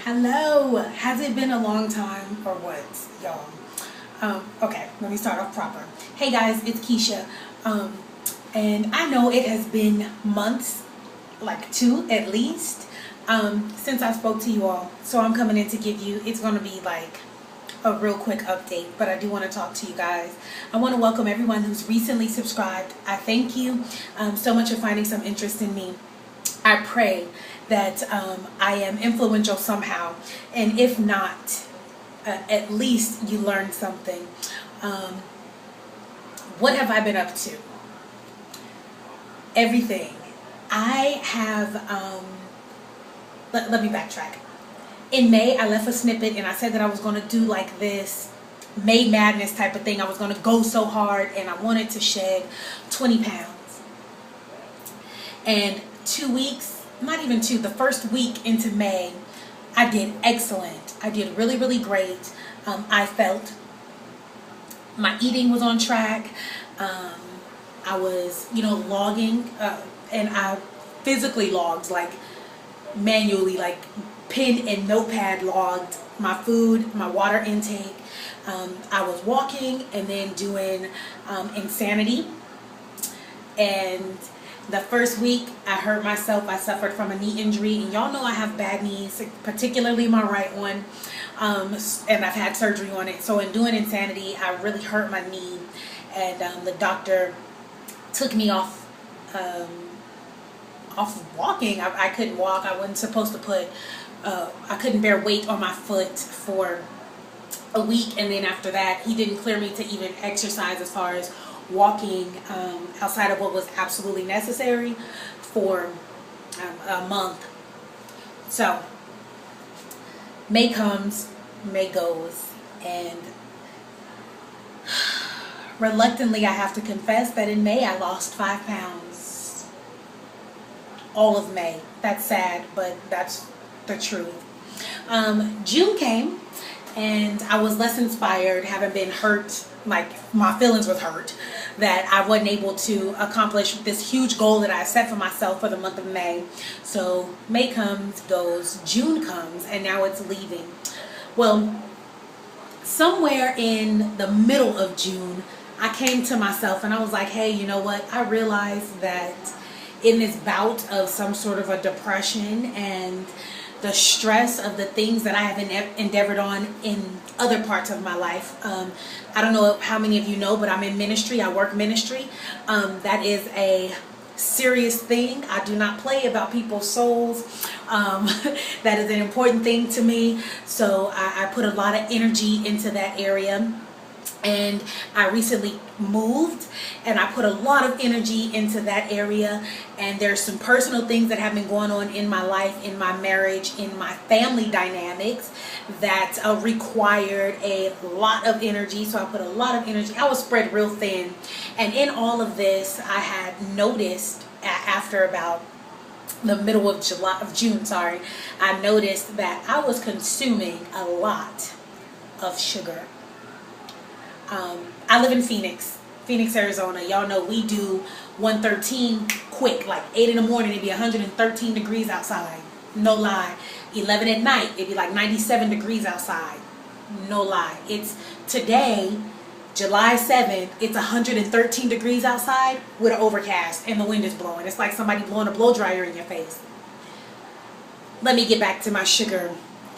Hello, has it been a long time or what, y'all? Okay, let me start off proper. Hey guys, it's Keisha. And I know it has been months, like 2 at least, since I spoke to you all. So I'm coming in to give you, it's going to be like a real quick update, but I do want to talk to you guys. I want to welcome everyone who's recently subscribed. I thank you so much for finding some interest in me. I pray that I am influential somehow, and if not, at least you learned something. What have I been up to? Everything. I have, let me backtrack. In May, I left a snippet and I said that I was going to do like this May Madness type of thing. I was going to go so hard and I wanted to shed 20 pounds. And 2 weeks, not even two, the first week into May, I did excellent. I did really, really great. I felt my eating was on track. I was, logging, and I physically logged, like manually, like pen and notepad logged my food, my water intake. I was walking and then doing insanity. And the first week I hurt myself. I suffered from a knee injury, and y'all know I have bad knees, particularly my right one, and I've had surgery on it. So in doing insanity, I really hurt my knee, and the doctor took me off walking. I couldn't walk. I wasn't supposed to put I couldn't bear weight on my foot for a week, and then after that he didn't clear me to even exercise as far as walking outside of what was absolutely necessary for a month. So May comes, May goes, and reluctantly I have to confess that in May I lost 5 pounds. All of May. That's sad, but that's the truth. June came and I was less inspired, having been hurt, like my feelings was hurt, that I wasn't able to accomplish this huge goal that I set for myself for the month of May. So May comes, goes, June comes, and now it's leaving. Well, somewhere in the middle of June, I came to myself and I was like, hey, you know what? I realized that in this bout of some sort of a depression and the stress of the things that I have endeavored on in other parts of my life. I don't know how many of you know, but I'm in ministry. I work ministry. That is a serious thing. I do not play about people's souls. That is an important thing to me. So I put a lot of energy into that area. And I recently moved, and I put a lot of energy into that area, and there's some personal things that have been going on in my life, in my marriage, in my family dynamics that required a lot of energy. So I put a lot of energy. I was spread real thin, and in all of this I had noticed after about the middle of June, I noticed that I was consuming a lot of sugar. I live in Phoenix, Arizona. Y'all know we do 113 quick, like 8 in the morning, it'd be 113 degrees outside. No lie. 11 at night, it'd be like 97 degrees outside. No lie. It's today, July 7th, it's 113 degrees outside with an overcast and the wind is blowing. It's like somebody blowing a blow dryer in your face. Let me get back to my sugar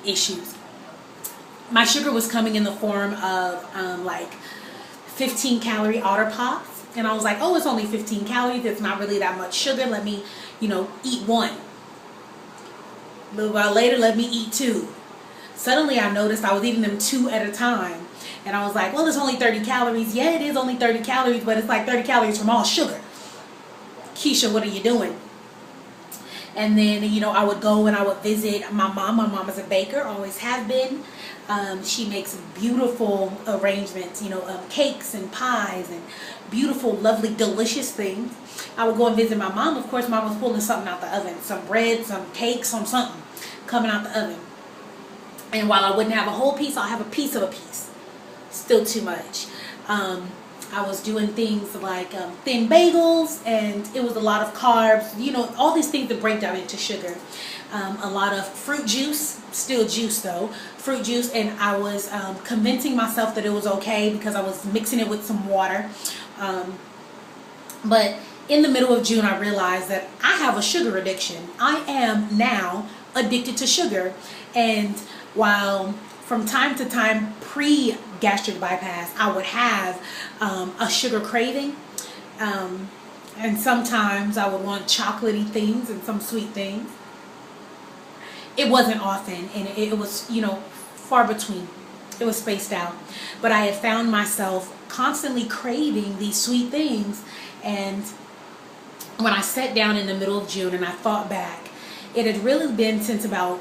issues. My sugar was coming in the form of like 15 calorie Otter Pops, and I was like, oh, it's only 15 calories, it's not really that much sugar, let me eat one. A little while later, let me eat 2. Suddenly I noticed I was eating them 2 at a time, and I was like, well, it's only 30 calories. Yeah, it is only 30 calories, but it's like 30 calories from all sugar. Keisha, what are you doing? And then I would go and I would visit my mom. My mom is a baker, always have been. She makes beautiful arrangements, cakes and pies and beautiful, lovely, delicious things. I would go and visit my mom. Of course, mom was pulling something out the oven, some bread, some cake, some something coming out the oven. And while I wouldn't have a whole piece, I'll have a piece of a piece. Still too much. I was doing things like thin bagels, and it was a lot of carbs, you know, all these things that break down into sugar. A lot of fruit juice, still juice though, fruit juice, and I was convincing myself that it was okay because I was mixing it with some water. But in the middle of June, I realized that I have a sugar addiction. I am now addicted to sugar. And while from time to time, pre-gastric bypass, I would have a sugar craving. And sometimes I would want chocolatey things and some sweet things. It wasn't often, and it was, you know, far between. It was spaced out. But I had found myself constantly craving these sweet things. And when I sat down in the middle of June and I thought back, it had really been since about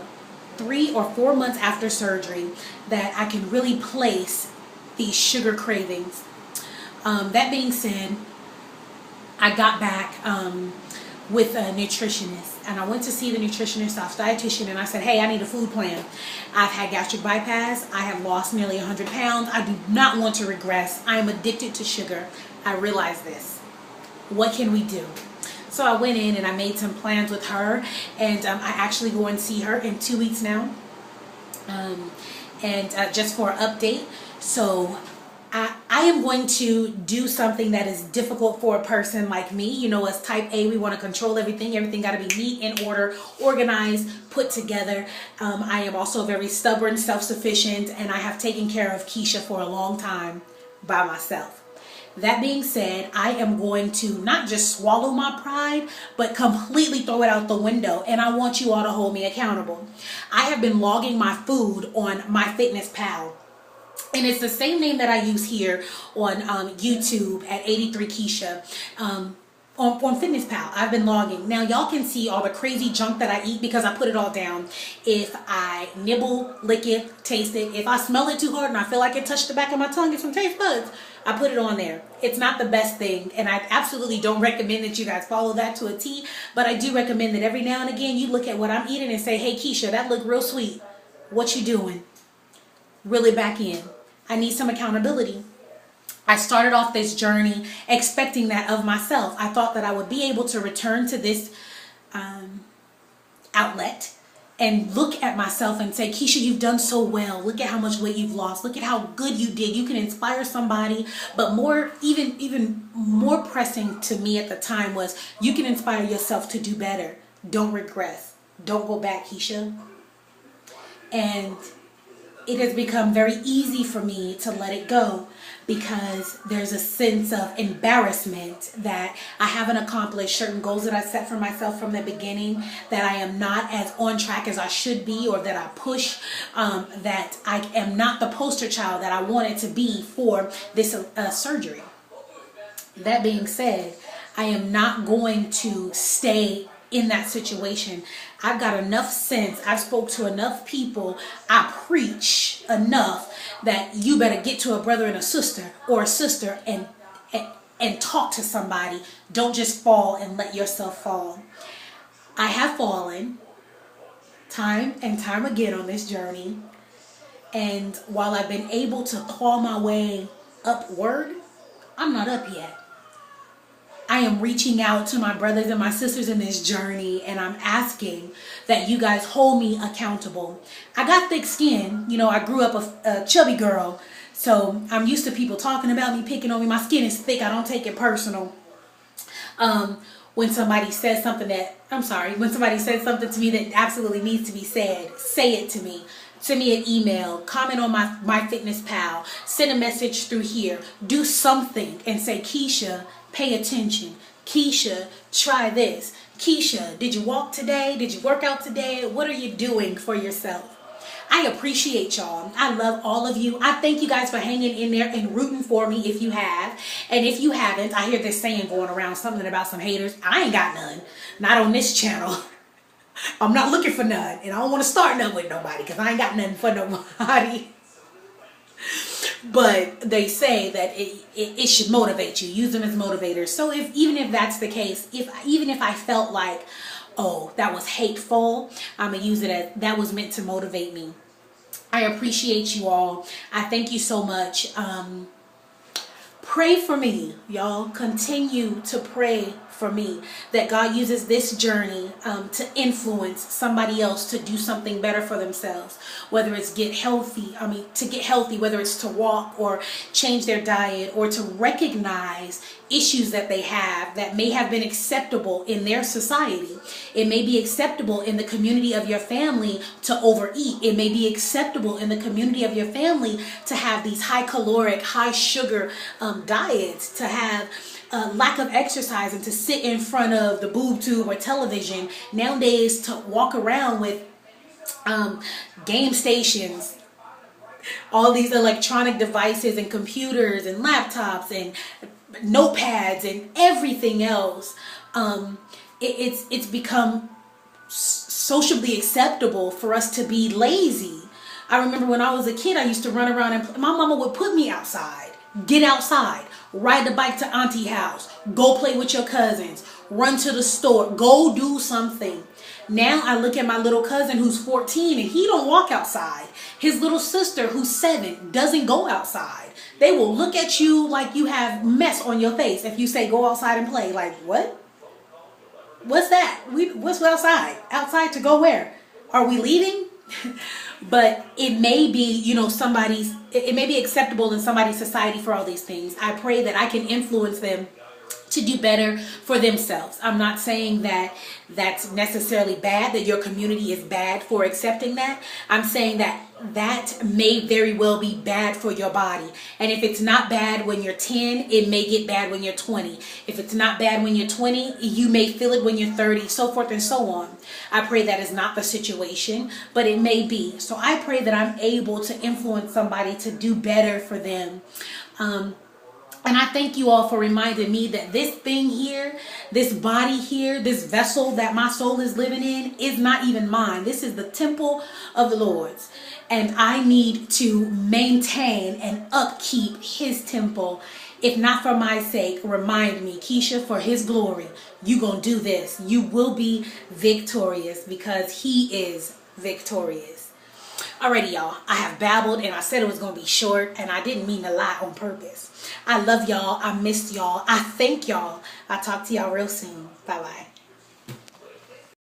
3 or 4 months after surgery that I can really place these sugar cravings. That being said, I got back with a nutritionist, and I went to see the nutritionist, dietitian, and I said, hey, I need a food plan. I've had gastric bypass. I have lost nearly 100 pounds. I do not want to regress. I am addicted to sugar. I realize this. What can we do? So I went in and I made some plans with her, and I actually go and see her in 2 weeks now. Just for an update, so I am going to do something that is difficult for a person like me. You know, as type A, we want to control everything. Everything got to be neat, in order, organized, put together. I am also very stubborn, self-sufficient, and I have taken care of Keisha for a long time by myself. That being said, I am going to not just swallow my pride, but completely throw it out the window. And I want you all to hold me accountable. I have been logging my food on fitnesspal. And it's the same name that I use here on YouTube at 83 Keisha. On fitnesspal, I've been logging. Now y'all can see all the crazy junk that I eat because I put it all down. If I nibble, lick it, taste it, if I smell it too hard and I feel like it touched the back of my tongue and some taste buds, I put it on there. It's not the best thing, and I absolutely don't recommend that you guys follow that to a T, but I do recommend that every now and again you look at what I'm eating and say, hey Keisha, that looked real sweet. What you doing? Reel it back in. I need some accountability. I started off this journey expecting that of myself. I thought that I would be able to return to this outlet and look at myself and say, Keisha, you've done so well. Look at how much weight you've lost. Look at how good you did. You can inspire somebody. But more, even more pressing to me at the time was, you can inspire yourself to do better. Don't regress. Don't go back, Keisha. And it has become very easy for me to let it go, because there's a sense of embarrassment that I haven't accomplished certain goals that I set for myself from the beginning, that I am not as on track as I should be, or that I push, that I am not the poster child that I wanted to be for this surgery. That being said, I am not going to stay in that situation. I've got enough sense. I've spoke to enough people. I preach enough that you better get to a brother and a sister, or a sister, and talk to somebody. Don't just fall and let yourself fall. I have fallen time and time again on this journey. And while I've been able to claw my way upward, I'm not up yet. I am reaching out to my brothers and my sisters in this journey, and I'm asking that you guys hold me accountable. I got thick skin. You know, I grew up a chubby girl, so I'm used to people talking about me, picking on me. My skin is thick. I don't take it personal. When somebody says something when somebody says something to me that absolutely needs to be said, say it to me. Send me an email, comment on my fitnesspal, send a message through here. Do something and say, Keisha, pay attention. Keisha, try this. Keisha, did you walk today? Did you work out today? What are you doing for yourself? I appreciate y'all. I love all of you. I thank you guys for hanging in there and rooting for me if you have. And if you haven't, I hear this saying going around, something about some haters. I ain't got none. Not on this channel. I'm not looking for none. And I don't want to start none with nobody, because I ain't got nothing for nobody. But they say that it should motivate you. Use them as motivators. So even if that's the case, even if I felt like, oh, that was hateful, I'm going to use it as that was meant to motivate me. I appreciate you all. I thank you so much. Pray for me, y'all. Continue to pray for me that God uses this journey to influence somebody else to do something better for themselves, whether it's to get healthy, whether it's to walk or change their diet, or to recognize issues that they have that may have been acceptable in their society. It may be acceptable in the community of your family to overeat. It may be acceptable in the community of your family to have these high caloric, high sugar diets, to have lack of exercise, and to sit in front of the boob tube or television. Nowadays, to walk around with game stations, all these electronic devices and computers and laptops and notepads and everything else. It's become socially acceptable for us to be lazy. I remember when I was a kid, I used to run around and my mama would put me outside. Get outside. Ride the bike to auntie house. Go play with your cousins. Run to the store. Go do something. Now I look at my little cousin who's 14 and he don't walk outside. His little sister who's 7 doesn't go outside. They will look at you like you have mess on your face if you say go outside and play. Like, what? What's that? What's outside? Outside to go where? Are we leaving? But it may be, it may be acceptable in somebody's society for all these things. I pray that I can influence them to do better for themselves. I'm not saying that that's necessarily bad, that your community is bad for accepting that. I'm saying that that may very well be bad for your body. And if it's not bad when you're 10, it may get bad when you're 20. If it's not bad when you're 20, you may feel it when you're 30, so forth and so on. I pray that is not the situation, but it may be. So I pray that I'm able to influence somebody to do better for them. And I thank you all for reminding me that this thing here, this body here, this vessel that my soul is living in is not even mine. This is the temple of the Lord's. And I need to maintain and upkeep his temple. If not for my sake, remind me, Keisha, for his glory, you gonna do this. You will be victorious because he is victorious. Alrighty, y'all. I have babbled and I said it was going to be short, and I didn't mean to lie on purpose. I love y'all. I missed y'all. I thank y'all. I'll talk to y'all real soon. Bye-bye.